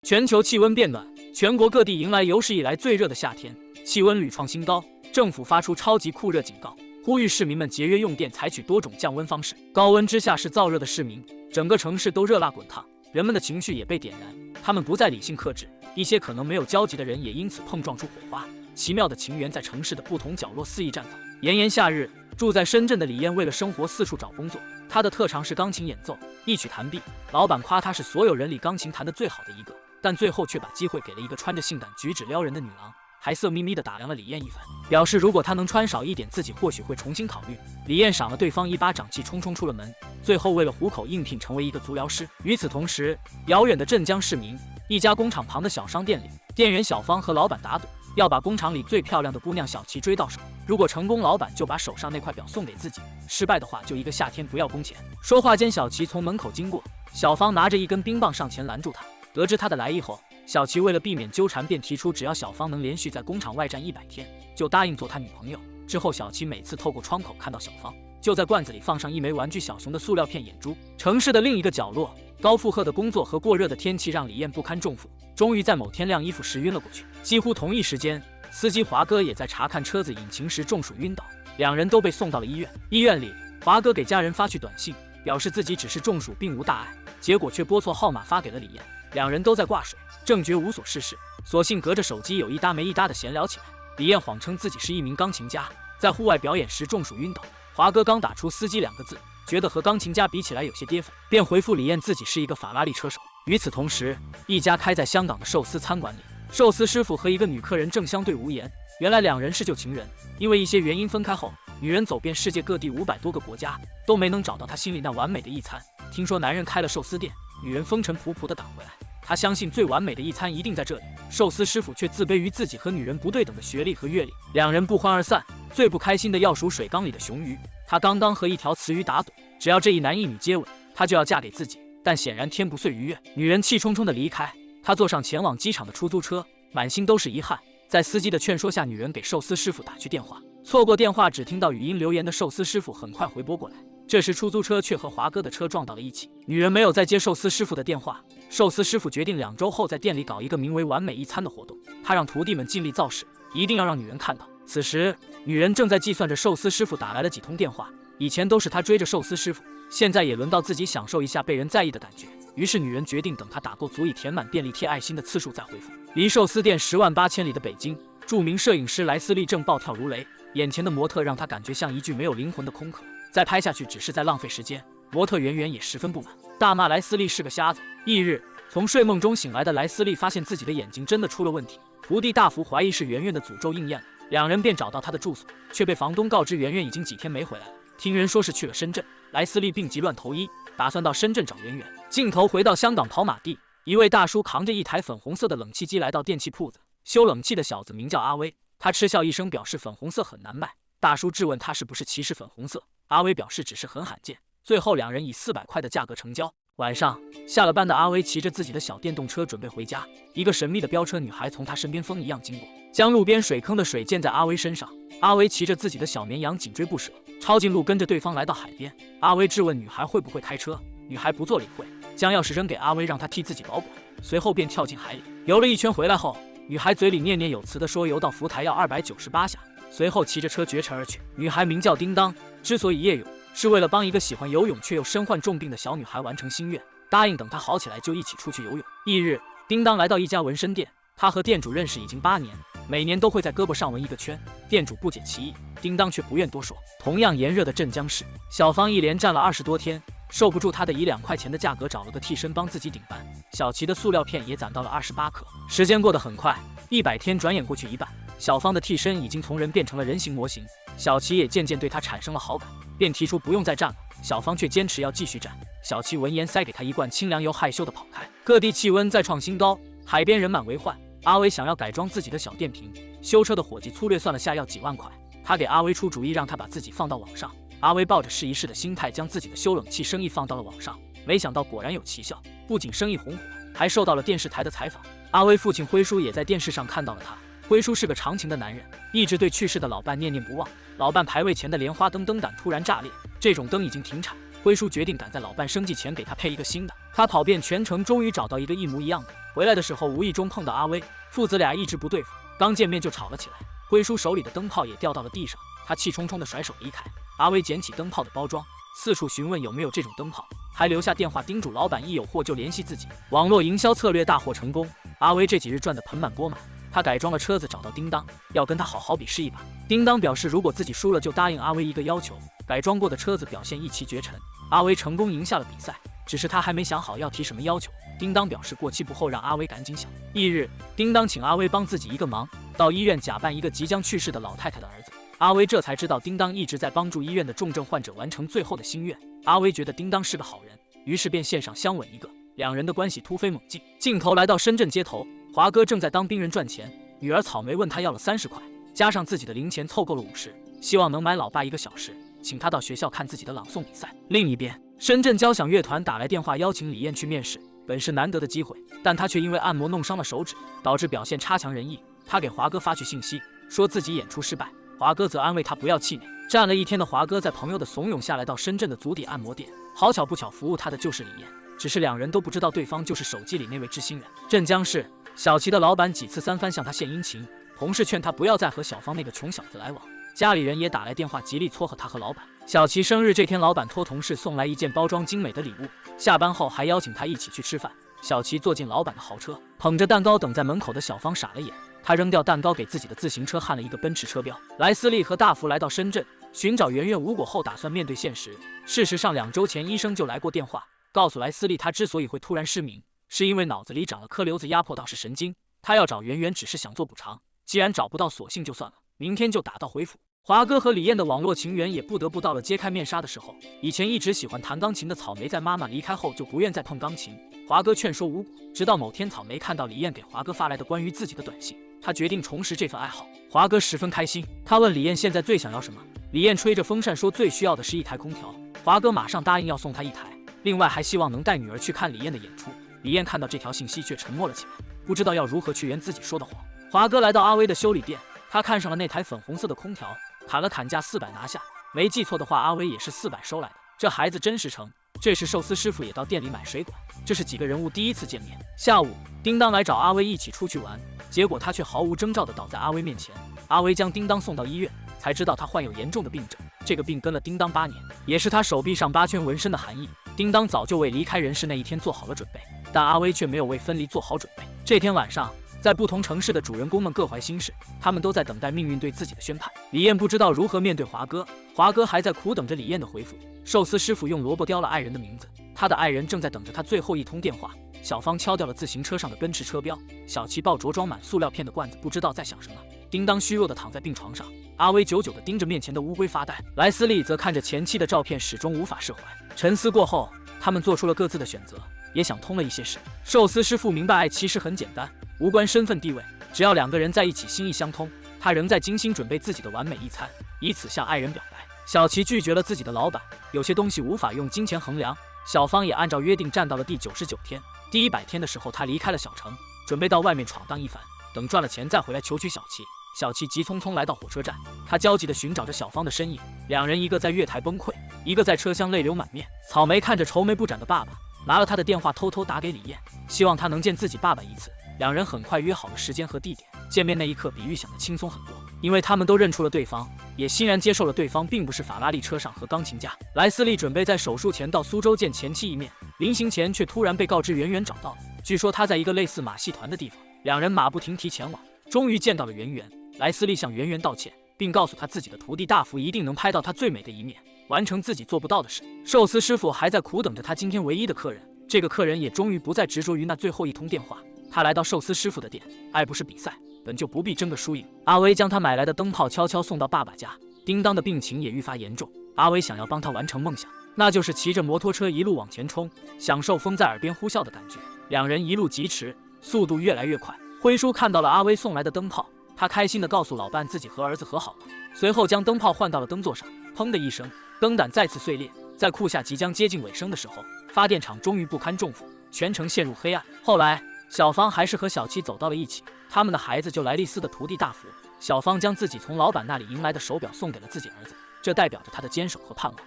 全球气温变暖，全国各地迎来有史以来最热的夏天，气温屡创新高。政府发出超级酷热警告，呼吁市民们节约用电，采取多种降温方式。高温之下是燥热的市民，整个城市都热辣滚烫，人们的情绪也被点燃，他们不再理性克制，一些可能没有交集的人也因此碰撞出火花。奇妙的情缘在城市的不同角落肆意绽放。炎炎夏日，住在深圳的李艳为了生活四处找工作，她的特长是钢琴演奏，一曲弹毕。老板夸她是所有人里钢琴弹得最好的一个，但最后却把机会给了一个穿着性感举止撩人的女郎，还色眯眯地打量了李艳一番，表示如果她能穿少一点，自己或许会重新考虑。李艳赏了对方一巴掌，气冲冲出了门，最后为了糊口应聘成为一个足疗师。与此同时，遥远的镇江市民，一家工厂旁的小商店里，店员小芳和老板打赌，要把工厂里最漂亮的姑娘小琪追到手，如果成功，老板就把手上那块表送给自己，失败的话就一个夏天不要工钱。说话间，小琪从门口经过，小芳拿着一根冰棒上前拦住他。得知他的来意后，小琪为了避免纠缠，便提出只要小芳能连续在工厂外站100天，就答应做他女朋友。之后，小琪每次透过窗口看到小芳，就在罐子里放上一枚玩具小熊的塑料片眼珠。城市的另一个角落，高负荷的工作和过热的天气让李艳不堪重负，终于在某天晾衣服时晕了过去。几乎同一时间，司机华哥也在查看车子引擎时中暑晕倒，两人都被送到了医院。医院里，华哥给家人发去短信，表示自己只是中暑，并无大碍，结果却拨错号码发给了李艳。两人都在挂水，正觉无所事事，索性隔着手机有一搭没一搭的闲聊起来。李艳谎称自己是一名钢琴家，在户外表演时中暑晕倒。华哥刚打出司机2个字，觉得和钢琴家比起来有些跌份，便回复李艳自己是一个法拉利车手。与此同时，一家开在香港的寿司餐馆里，寿司师傅和一个女客人正相对无言。原来两人是旧情人，因为一些原因分开后，女人走遍世界各地500多个国家，都没能找到她心里那完美的一餐。听说男人开了寿司店，女人风尘仆仆地赶回来，她相信最完美的一餐一定在这里。寿司师傅却自卑于自己和女人不对等的学历和阅历，两人不欢而散。最不开心的要数水缸里的熊鱼，他刚刚和一条雌鱼打赌，只要这一男一女接吻，他就要嫁给自己。但显然天不遂如愿，女人气冲冲地离开，他坐上前往机场的出租车，满心都是遗憾。在司机的劝说下，女人给寿司师傅打去电话，错过电话只听到语音留言的寿司师傅很快回拨过来。这时出租车却和华哥的车撞到了一起，女人没有再接寿司师傅的电话。寿司师傅决定2周后在店里搞一个名为完美一餐的活动，他让徒弟们尽力造势，一定要让女人看到。此时女人正在计算着寿司师傅打来了几通电话，以前都是他追着寿司师傅，现在也轮到自己享受一下被人在意的感觉。于是女人决定等他打够足以填满便利贴爱心的次数再回复。离寿司店10万8千里的北京，著名摄影师莱斯利正暴跳如雷，眼前的模特让他感觉像一具没有灵魂的空壳，再拍下去只是在浪费时间。模特圆圆也十分不满，大骂莱斯利是个瞎子。翌日，从睡梦中醒来的莱斯利发现自己的眼睛真的出了问题，徒弟大福怀疑是圆圆的诅咒应验了，两人便找到他的住所，却被房东告知圆圆已经几天没回来了，听人说是去了深圳。莱斯利病急乱投医，打算到深圳找圆圆。镜头回到香港跑马地，一位大叔扛着一台粉红色的冷气机来到电器铺子，修冷气的小子名叫阿威，他嗤笑一声表示粉红色很难卖。大叔质问他是不是歧视粉红色，阿威表示只是很罕见。最后两人以400块的价格成交。晚上下了班的阿威骑着自己的小电动车准备回家，一个神秘的飙车女孩从他身边风一样经过，将路边水坑的水溅在阿威身上。阿威骑着自己的小绵羊紧追不舍，抄近路跟着对方来到海边。阿威质问女孩会不会开车，女孩不做理会，将钥匙扔给阿威让他替自己保管，随后便跳进海里。游了一圈回来后，女孩嘴里念念有词地说游到浮台要298下，随后骑着车绝尘而去。女孩名叫叮当，之所以夜泳，是为了帮一个喜欢游泳却又身患重病的小女孩完成心愿，答应等她好起来就一起出去游泳。翌日，叮当来到一家纹身店，他和店主认识已经8年，每年都会在胳膊上纹一个圈。店主不解其意，叮当却不愿多说。同样炎热的镇江市，小芳一连站了20多天，受不住他的以2块钱的价格找了个替身帮自己顶班。小琪的塑料片也攒到了28颗。时间过得很快，100天转眼过去一半，小芳的替身已经从人变成了人形模型，小琪也渐渐对他产生了好感，便提出不用再站了。小芳却坚持要继续站。小琪闻言塞给他一罐清凉油，害羞地跑开。各地气温再创新高，海边人满为患。阿威想要改装自己的小电瓶，修车的伙计粗略算了下要几万块，他给阿威出主意让他把自己放到网上。阿威抱着试一试的心态将自己的修冷气生意放到了网上，没想到果然有奇效，不仅生意红火，还受到了电视台的采访。阿威父亲辉叔也在电视上看到了他。辉叔是个长情的男人，一直对去世的老伴念念不忘。老伴牌位前的莲花灯灯胆突然炸裂，这种灯已经停产，辉叔决定赶在老伴生计前给他配一个新的。他跑遍全城，终于找到一个一模一样的。回来的时候无意中碰到阿威，父子俩一直不对付，刚见面就吵了起来。辉叔手里的灯泡也掉到了地上，他气冲冲地甩手离开。阿威捡起灯泡的包装，四处询问有没有这种灯泡，还留下电话叮嘱老板一有货就联系自己。网络营销策略大获成功，阿威这几日赚得盆满钵满。他改装了车子，找到叮当，要跟他好好比试一把。叮当表示如果自己输了就答应阿威一个要求，改装过的车子表现一骑绝尘。阿威成功赢下了比赛，只是他还没想好要提什么要求。叮当表示过期不候，让阿威赶紧想。翌日，叮当请阿威帮自己一个忙，到医院假扮一个即将去世的老太太的儿子。阿威这才知道叮当一直在帮助医院的重症患者完成最后的心愿。阿威觉得叮当是个好人，于是便献上香吻一个，两人的关系突飞猛进。镜头来到深圳街头，华哥正在当兵人赚钱，女儿草莓问他要了30块，加上自己的零钱凑够了50，希望能买老爸1个小时，请他到学校看自己的朗诵比赛。另一边，深圳交响乐团打来电话邀请李艳去面试，本是难得的机会，但他却因为按摩弄伤了手指，导致表现差强人意。他给华哥发去信息，说自己演出失败，华哥则安慰他不要气馁。站了一天的华哥在朋友的怂恿下来到深圳的足底按摩店，好巧不巧服务他的就是李艳，只是两人都不知道对方就是手机里那位知心人。镇江市小齐的老板几次三番向他献殷勤，同事劝他不要再和小芳那个穷小子来往，家里人也打来电话极力撮合他和老板。小齐生日这天，老板托同事送来一件包装精美的礼物，下班后还邀请他一起去吃饭。小齐坐进老板的豪车，捧着蛋糕等在门口的小芳傻了眼，他扔掉蛋糕给自己的自行车焊了一个奔驰车标。莱斯利和大福来到深圳寻找圆圆无果后，打算面对现实。事实上2周前医生就来过电话，告诉莱斯利他之所以会突然失明，是因为脑子里长了颗瘤子，压迫到是神经。他要找圆圆只是想做补偿，既然找不到索性就算了，明天就打道回府。华哥和李艳的网络情缘也不得不到了揭开面纱的时候。以前一直喜欢弹钢琴的草莓在妈妈离开后就不愿再碰钢琴，华哥劝说无果，直到某天草莓看到李艳给华哥发来的关于自己的短信，他决定重拾这份爱好。华哥十分开心，他问李艳现在最想要什么，李艳吹着风扇说最需要的是一台空调，华哥马上答应要送他一台，另外还希望能带女儿去看李艳的演出。李艳看到这条信息却沉默了起来，不知道要如何去圆自己说的谎。华哥来到阿威的修理店，他看上了那台粉红色的空调，砍了砍价400拿下，没记错的话阿威也是400收来的，这孩子真实诚。这时寿司师傅也到店里买水管，这是几个人物第一次见面。下午叮当来找阿威一起出去玩，结果他却毫无征兆地倒在阿威面前。阿威将叮当送到医院，才知道他患有严重的病症，这个病跟了叮当8年，也是他手臂上8圈纹身的含义。叮当早就为离开人世那一天做好了准备，但阿威却没有为分离做好准备。这天晚上，在不同城市的主人公们各怀心事，他们都在等待命运对自己的宣判。李艳不知道如何面对华哥，华哥还在苦等着李艳的回复。寿司师傅用萝卜雕了爱人的名字，他的爱人正在等着他最后一通电话。小芳敲掉了自行车上的奔驰车标，小齐抱着装满塑料片的罐子，不知道在想什么。叮当虚弱地躺在病床上，阿威久久地盯着面前的乌龟发呆。莱斯利则看着前妻的照片，始终无法释怀。沉思过后，他们做出了各自的选择，也想通了一些事。寿司师傅明白爱其实很简单，无关身份地位，只要2个人在一起心意相通。他仍在精心准备自己的完美一餐，以此向爱人表白。小齐拒绝了自己的老板，有些东西无法用金钱衡量。小芳也按照约定站到了第99天。第100天的时候，他离开了小城，准备到外面闯荡一番，等赚了钱再回来求娶小齐。小齐急匆匆来到火车站，他焦急地寻找着小芳的身影，两人一个在月台崩溃，一个在车厢泪流满面。草莓看着愁眉不展的爸爸，拿了他的电话偷偷打给李艳，希望他能见自己爸爸一次。两人很快约好了时间和地点，见面那一刻比预想的轻松很多，因为他们都认出了对方，也欣然接受了对方并不是法拉利车上和钢琴家。莱斯利准备在手术前到苏州见前妻一面，临行前却突然被告知圆圆找到了，据说他在一个类似马戏团的地方。两人马不停蹄前往，终于见到了圆圆。莱斯利向圆圆道歉，并告诉他自己的徒弟大福一定能拍到他最美的一面，完成自己做不到的事。寿司师傅还在苦等着他今天唯一的客人，这个客人也终于不再执着于那最后一通电话。他来到寿司师傅的店，爱不是比赛，本就不必争个输赢。阿威将他买来的灯泡悄悄送到爸爸家。叮当的病情也愈发严重，阿威想要帮他完成梦想，那就是骑着摩托车一路往前冲，享受风在耳边呼啸的感觉。两人一路疾驰，速度越来越快。辉叔看到了阿威送来的灯泡，他开心地告诉老伴自己和儿子和好了，随后将灯泡换到了灯座上，砰的一声，灯胆再次碎裂。在酷夏即将接近尾声的时候，发电厂终于不堪重负，全城陷入黑暗。后来小芳还是和小七走到了一起，他们的孩子就莱利斯的徒弟大福。小芳将自己从老板那里赢来的手表送给了自己儿子，这代表着他的坚守和盼望。